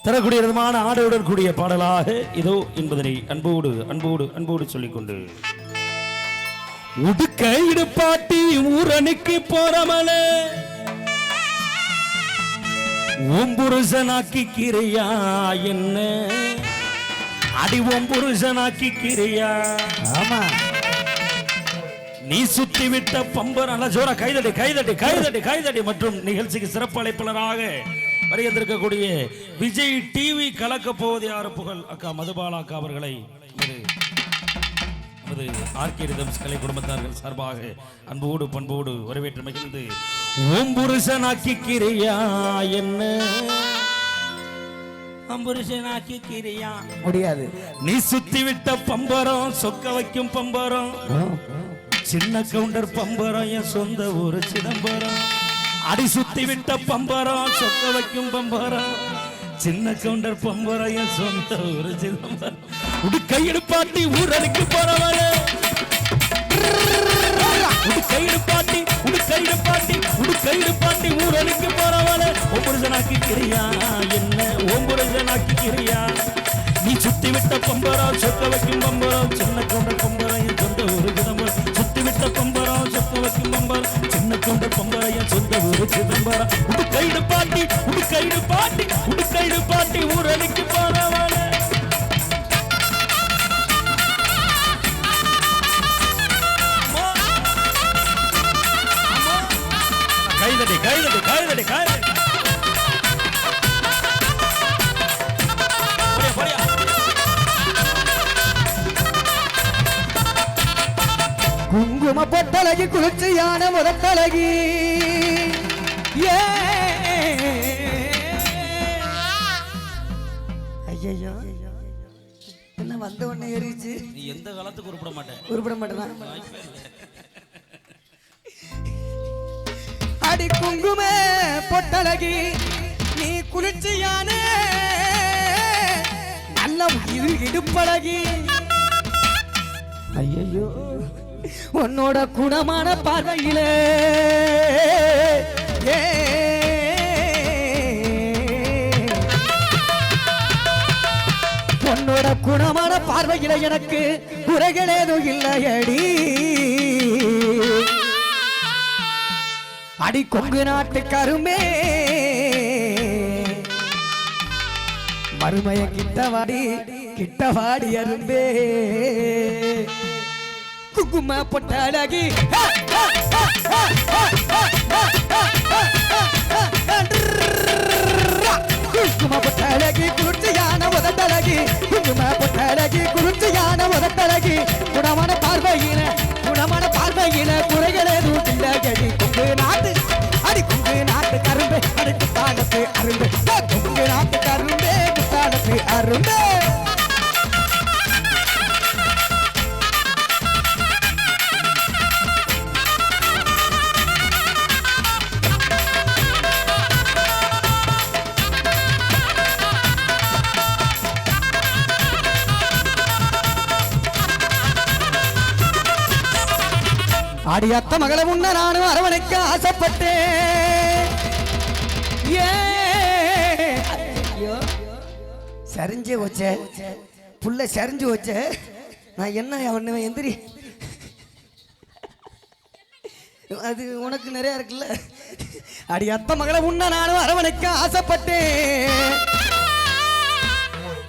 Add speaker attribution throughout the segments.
Speaker 1: தரக்கூடிய விதமான ஆடையுடன் கூடிய பாடலாக இதோ என்பதனை அன்போடு அன்போடு அன்போடு சொல்லிக்கொண்டு உடுக்க இடுப்பாட்டி ஊரனுக்கு போறமல ஓம்புருஷனாக்கி கிரியா என்ன அடி ஓம்புருஷனாக்கி கிரியா.
Speaker 2: ஆமா,
Speaker 1: நீ சுத்தி விட்ட பம்பர் நல்ல ஜோர கைதட்டி கைதட்டி கைதட்டி கைதட்டி. மற்றும் நிகழ்ச்சிக்கு சிறப்பு அழைப்பாளராக வருகின்றிருக்கக்கூடிய விஜய் டிவி கலக்க போவது யாரு புகழ் அக்கா மதுபாலா அக்கா அவர்களை நமது ஆர்கே ரிதம்ஸ் கலை குடும்பத்தார்கள் சார்பாக அன்போடு பண்போடு வரவேற்று மகிழ்ந்து ஓம் புருஷனாக்கி கிரியா என்ன புருஷனாக்கி கிரியா
Speaker 2: முடியாது.
Speaker 1: நீ சுத்தி விட்ட பம்பரம் சொக்க வைக்கும் பம்பரம் சின்ன கவுண்டர் பம்பரம் என் சொந்த ஊரு சிதம்பரம். அடி சுத்தி விட்ட பம்பரம் சொக்க வைக்கும் பம்பரம் சின்ன கவுண்டர் பம்பரம் என் சொந்த ஊரு சிதம்பரம். உடுக்கையிடு பாட்டி ஊரனுக்கு போறவள உடுக்கையிடு பாட்டி உடுக்கையிடு பாட்டி உடுக்கையிடு பாட்டி ஊரனுக்கு போறவள ஒம்புருஷனாக்கி கிரியா என்ன ஓம்புருஷனாக்கி கிரியா. நீ சுத்தி விட்ட பம்பரம் சொக்க வைக்கும் பம்பரம் சின்ன கவுண்டர் பம்பரம் என் சொந்த ஊரு சிதம்பரம். சுத்தி விட்ட பம்பரம் சொக்க வைக்கும் பம்பரம் சின்ன கவுண்டர் பம்பரம் என் சொந்த ஊரு சிதம்பரம். உடுக்கையிடு பாட்டி உடுக்கையிடு பாட்டி உடுக்கையிடு பாட்டி ஊரனுக்கு போறவள கைதடி கைதடி கைதடி கைதடி.
Speaker 2: குங்கும பொட்டழகி குளிர்ச்சியான முதட்டழகி ஐயோ என்ன வந்த உடனே ஏறிச்சு.
Speaker 1: நீ எந்த காலத்துக்கு
Speaker 2: உருப்பட மாட்டேன். அடி குங்கும பொட்டழகி நீ குளிர்ச்சியான நல்ல இடுப்பழகி. ஐயோ உன்னோட குணமான பார்வையிலே உன்னோட குணமான பார்வையில எனக்கு குறைகள் ஏதும் இல்லையடி. அடி கொங்கு நாட்டு கருமே மறுமைய கிட்டவாடி அரும்பே குங்கும பொட்டழகி குங்கும பொட்டழகி குளிர்ச்சியான உதட்டழகி குங்கும பொட்டழகி குளிர்ச்சியான உதட்டழகி குணமான பார்வையில குறைகள் எதுவும் இல்லடி. கொங்கு நாட்டு அடி கொங்கு நாட்டு கரும்பே அடி குத்தாலத்து அரும்பே கொங்கு நாட்டு கரும்பே குத்தாலத்து அரும்பே. அடி அத்த மகளை முன்ன நானும் அரவணைக்க ஆசைப்பட்டேன். சரிஞ்சு வச்ச புள்ள சரிஞ்சு வச்ச நான் என்ன அவன எந்திரி அது உனக்கு நிறைய இருக்குல்ல. அடி அத்த மகளை முன்ன நானும் அரவணைக்க ஆசைப்பட்டேன்.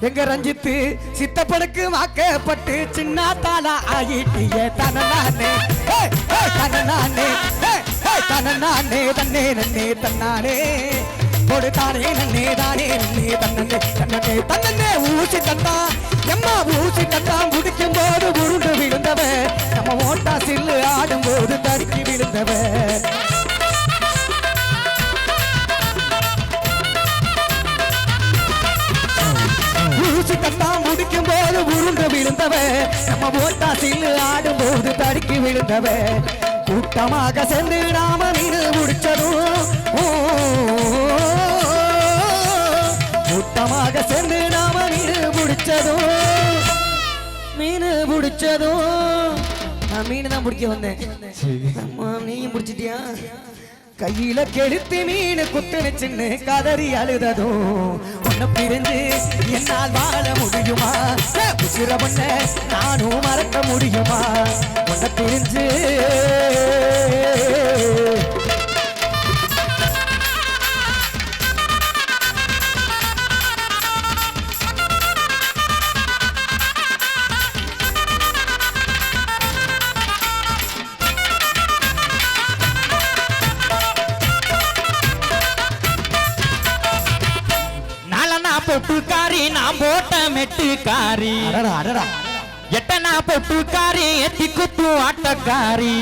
Speaker 2: எங்க ரஞ்சித்து சித்தப்பனுக்கு வாக்கப்பட்டு சின்ன தாளா ஆயிட்டிய தனநானே தனநானே தனநானே தன்னே நன்னே தன்னானே கொடு தானே நன்னே தானே நன்னே தன்னே தன்னே தன்னே ஊசி தந்தா எம்மா ஊசி தந்தா முடிக்கும் போது உருண்டு விழுந்தவ நம்ம ஓட்டா சில்லு ஆடும் போது தடுக்கி விழுந்தவ. ஊசி தந்தா முடிக்கும் போது உருண்டு விழுந்தவ நம்ம ஓட்டா சில்லு ஆடும் போது தடுக்கி விழுந்தவ. கூட்டமாக சேர்ந்து நாம மீன் முடிச்சதும் கூட்டமாக சேர்ந்து நாம மீன் முடிச்சதும் நான் மீன் தான் பிடிக்க வந்தேன். நீயும் பிடிச்சிட்டியா? கையில கெடுத்து மீன் குத்துனுச்சுன்னு கதறி அழுததும் உன்னை பிரிஞ்சு என்னால் வாழ முடியுமா உசிர பொண்ண நானும் மறக்க முடியுமா உன்னை பிரிஞ்சு
Speaker 1: பொட்டுக்காரி நான் போட்ட மெட்டுக்காரி எட்டனா பொட்டுக்காரி எத்தி குத்து ஆட்டக்காரி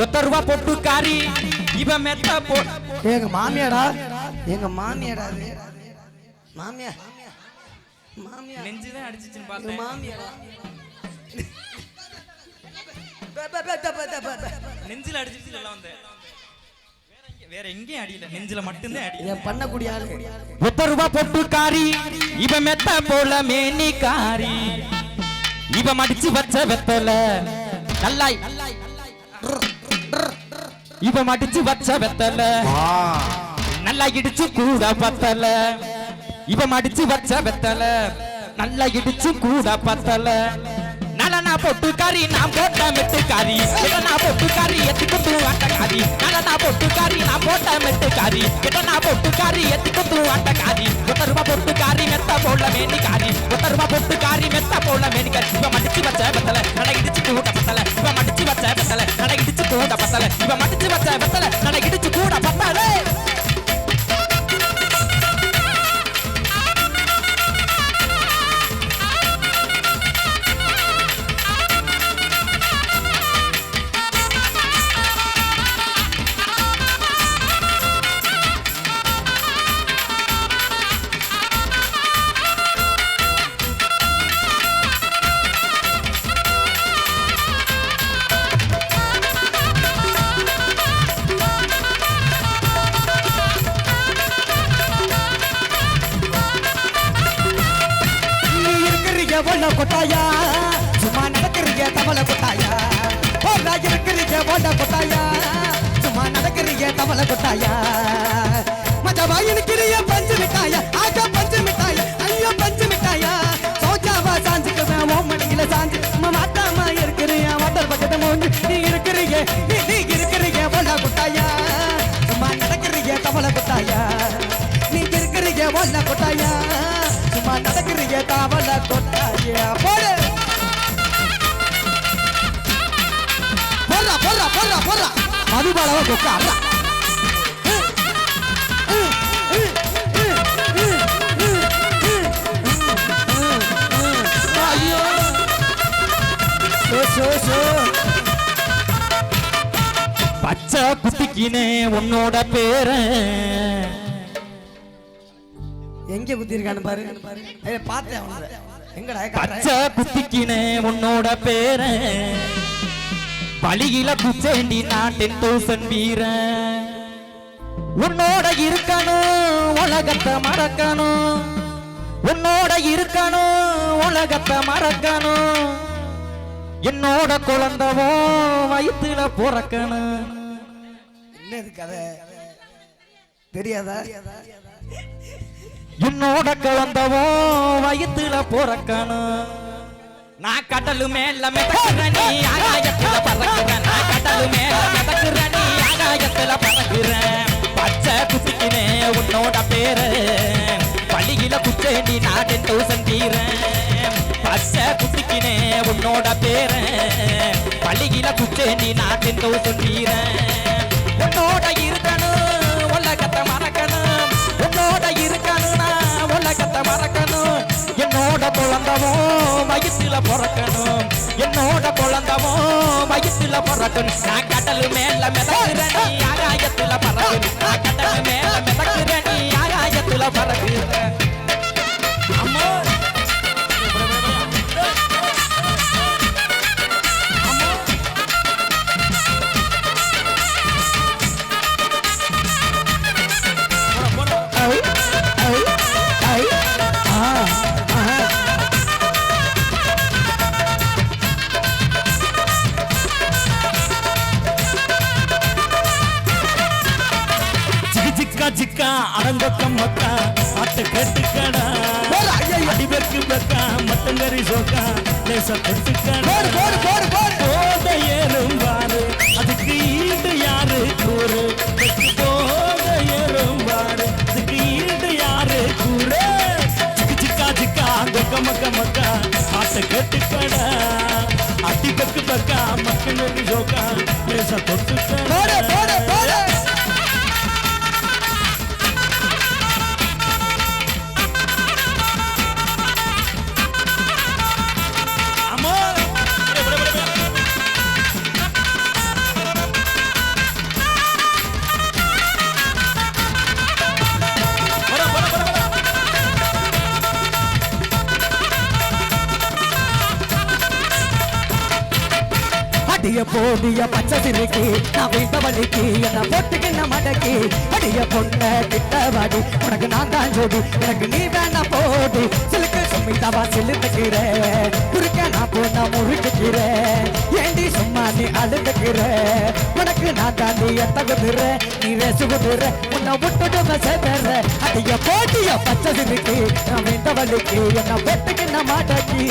Speaker 1: ஒத்தருவா பொட்டுக்காரி இவ மெத்த போ
Speaker 2: எங்க மாமியாடா எங்க மாமியாடா மாமியா மாமியா
Speaker 1: நெஞ்சுதான் அடிச்சிச்சுன்னு பார்த்தேன்
Speaker 2: மாமியாடா
Speaker 1: நெஞ்சில அடிச்சிச்சு எல்லாம் வந்தேன் வேற எங்கேயும் அடியில நெஞ்சில மட்டும்தான் அடி
Speaker 2: பண்ணக்கூடிய ஆளு
Speaker 1: ஒத்தருவா பொட்டுக்காரி இவ மெத்த போல மேனிக்காரி இவ மடிச்சு வச்ச வெத்தல நல்லாய் இவ மடிச்சு வச்ச வெத்தல நல்லா இடிச்சு கூட பத்தல இவ மடிச்சு வச்ச வெத்தல நல்லா இடிச்சு கூட பத்தல நலனா பொட்டுக்காரி நான் போட்ட மெட்டுக்காரி கிட்டனா பொட்டுக்காரி எத்தி குத்து ஆட்டக்காரி நலனா பொட்டுக்காரி நான் போட்ட மெட்டுக்காரி கிட்டனா பொட்டுக்காரி எத்தி குத்து ஆட்டக்காரி ஒத்தருவா பொட்டுக்காரி மெத்த போல மேனிக்காரி ஒத்தருவா பொட்டுக்காரி மெத்த போல மேனிக்காரி இவ மடிச்சு வச்ச வெத்தல நட இடிச்சு கூட பத்தல இவ மடிச்சு வச்ச வெத்தல நட இடிச்சு கூட பத்தல இவ மடிச்சு வச்ச வெத்தல நட இடிச்சு கூட பத்தல
Speaker 2: கொட்டாயா சும்மா நடக்கிறீங்க தவளை கொட்டாயா போடா இருக்கிறீங்க போட கொட்டாயா சும்மா நடக்கிறீங்க தவளை கொட்டாயா மஜாவா இருக்கிறீங்க பஞ்சு மிட்டாயா ஆகா பஞ்சு மிட்டாயா ஐயோ பஞ்சு மிட்டாயா சோஜாவா சாஞ்சுக்குவேன் ஓம் மணியில சாஞ்சு மாட்டாமா இருக்கிறீங்க வாட்டர் பக்கத்தை மோஞ்சு நீ இருக்கிறீங்க நீ இருக்கிறீங்க போட கொட்டாயா சும்மா நடக்கிறீங்க தவளை கொட்டாயா நீ இருக்கிறீங்க போட கொட்டாயா சும்மா நடக்கிறீங்க தவளை கொட்டாயா போடு போடுறா போடுறா போடுறா போடுறா மதுபாலவ கொக்கா ஐயோ
Speaker 1: பச்சை குத்திக்கினே உன்னோட பேரு
Speaker 2: எங்க குத்திருக்கான்னு பாரு பார்த்தேன் அவனை எங்கடா
Speaker 1: பச்சை குத்திக்கினே உன்னோட பேரு பலியில குச்சேண்டி நான் 10,000 வீரன் உன்னோட இருக்கணும் உலகத்தை மறக்கணும் உன்னோட இருக்கணும் உலகத்தை மறக்கணும் என்னோட குழந்தவோ வயிற்றுல பிறக்கணும்
Speaker 2: என்னது கதை தெரியாதா
Speaker 1: என்னோட குழந்தவோ வயிற்றுல பிறக்கணும் நான் கடலு மேல மிதக்குற நீ ஆகாயத்துல பறக்குறேன் நான் கடலு மேல மிதக்குற நீ ஆகாயத்துல பறக்குறேன் பச்சை குத்திக்கினே உன்னோட பேரு பள்ளியில குச்சேண்டி நான் 10,000 வீரன் பச்சை குத்திக்கினே உன்னோட பேரு பள்ளியில குச்சேண்டி நான் 10,000 வீரன் உன்னோட இருக்கணும் உலகத்தை மறக்கணும் உன்னோட இருக்கணும்னா உலகத்தை மறக்கணும் என்னோட குழந்தவோ வயிற்றுல பிறக்கணும் என்னோட குழந்தவோ வயிற்றுல பிறக்கணும் நான் கடலு மேல மிதக்குற நீ ஆகாயத்துல பறக்குற நான் கடலு மேல மிதக்குற நீ ஆகாயத்துல பறக்குற அம்மா சிக்கா சிக்கா அடங்கொக்கம் மக்கா பாட்டு கேட்டுக்கடா அடிபெக்கு பெக்கா மட்டங்கரி சோக்கா லேச தொட்டுக்கடா போத ஏறும் பாரு அதுக்கு ஈடு யாரு கூறு போத ஏறும் பாரு அதுக்கு ஈடு யாரு கூறு சிக்கா சிக்கா கொக்க மக்கா மக்கா பாட்டு கேட்டுக்கடா அடிபெக்கு பெக்கா மட்டங்கரி சோக்கா லேச தொட்டுக்கடா
Speaker 2: அடிய போடிய பச்சை சிறுக்கி நான் வீட்ட வலிக்கு என்ன போட்டுக்கின்ன மடக்கி அடிய பொண்ண கிட்ட வாடி உனக்கு நான் தான் ஜோடி எனக்கு நீ வேணா போடி சிலுக்கு சும்மிதாவா சிலுத்துக்கிற குறுக்க நான் போனா முறுக்குக்கிற ஏண்டி சும்மா நீ அழுதுக்கிற உனக்கு நான் தான் நீ எத்தகுதுற நீ ரசுகுதுற உன்னை விட்டுட்டு சேர்த்துற அடிய போடிய பச்சை சிறுக்கி நான் வீட்ட வலிக்கு என்ன போட்டுக்கின்ன மடக்கி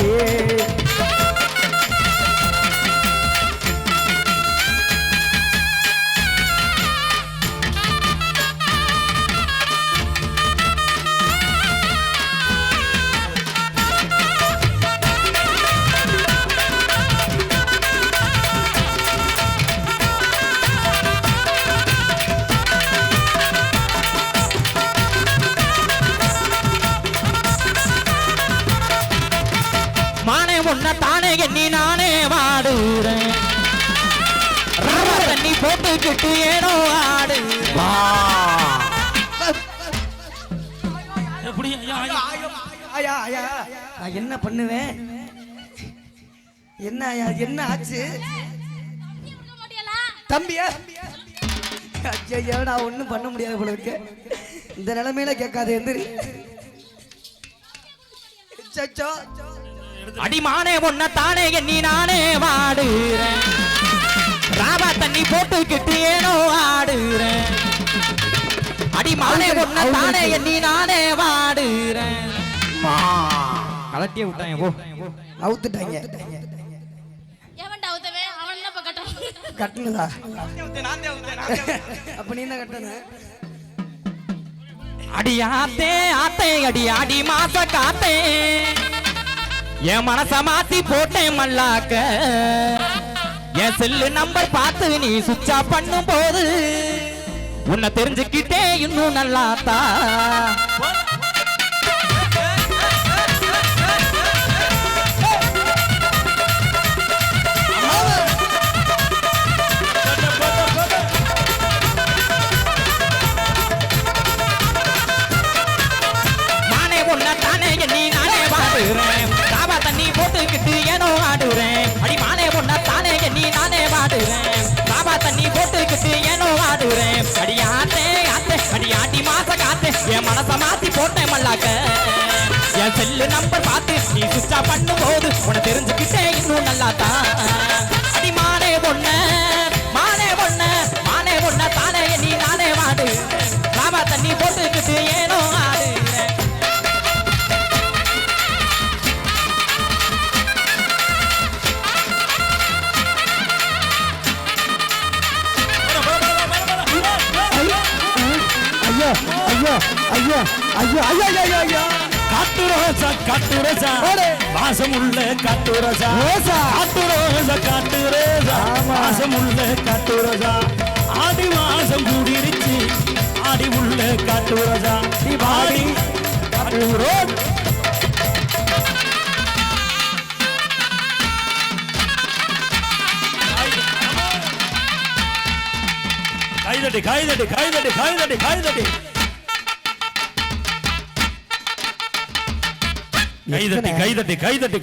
Speaker 3: உன்ன தானே எண்ணி நானே வாடுறேன் தண்ணி போட்டுக்கிட்டு ஏனோ ஆடு
Speaker 1: எப்படி
Speaker 2: ஆயா ஆயா நான் என்ன பண்ணுவேன் என்ன ஆயா என்ன ஆச்சு தம்பியா ஐயா நான் ஒண்ணும் பண்ண முடியாது போல இருக்கு இந்த நிலைமையில கேட்காது எந்திரி சச்சோ
Speaker 3: அடிமானே உன்ன தானே எண்ணி நானே வாடுறேன் ராவா தண்ணி போட்டுக்கிட்டு ஏனோ ஆடுறேன் அடிமானே உன்ன தானே எண்ணி நானே வாடுறேன் கலட்டியே விட்டாங்க போ
Speaker 2: அவுத்துட்டாங்க கட்டுனதா அப்ப நீ என்ன கட்டண
Speaker 3: அடி ஆத்தே ஆத்தே அடி அடி மாச காத்தே என் மனச மாத்தி போட்டேன் மல்லாக்க என் செல்லு நம்பர் பார்த்து நீ சுவிட்ச் ஆஃப் பண்ணும் போது உன்னை தெரிஞ்சுக்கிட்டே இன்னும் நல்லாத்தா நானே உன்னை தானே எண்ணி நானே வாடுறேன் ராவா தண்ணி போட்டுக்கிட்டு ஏனோ ஆடுறேன் அடிமானே உன்னை தானே எண்ணி நானே வாடுறேன் ராவா தண்ணி போட்டுக்கிட்டு ஏனோ ஆடுறேன் அடியாத்தே ஆத்தே அடியாட்டி மாச காத்தே என் மனச மாத்தி போட்டேன் மல்லாக்க என் செல்லு நம்பர் பார்த்து நீ சுவிட்ச் ஆஃப் பண்ணும் போது உன்னை தெரிஞ்சுக்கிட்டே இன்னும் நல்லாத்தா அடிமானே பொண்ண மானே பொண்ண மானே பொண்ண தானே எண்ணி நானே வாடு ராவா தண்ணி போட்டுக்கிட்டு ஏனோ ஆடுறேன்
Speaker 2: ஐயோ ஐயோ ஐயோ ஐயோ ஐயோ ஐயோ ஐயோ
Speaker 1: காட்டுரோசா காட்டுரோசா வாசமுள்ள காட்டுரோசா காட்டுரோசா காட்டுரோசா வாசமுள்ள காட்டுரோசா ஆடி வாசம் கூடிருச்சு ஆடி உள்ள காட்டுரோசா ஆடி காட்டுரோஸ் கைதட்டி கைதட்டி கைதட்டி கைதட்டி கைதட்டி கைதட்டி கைதட்டி கைதட்டி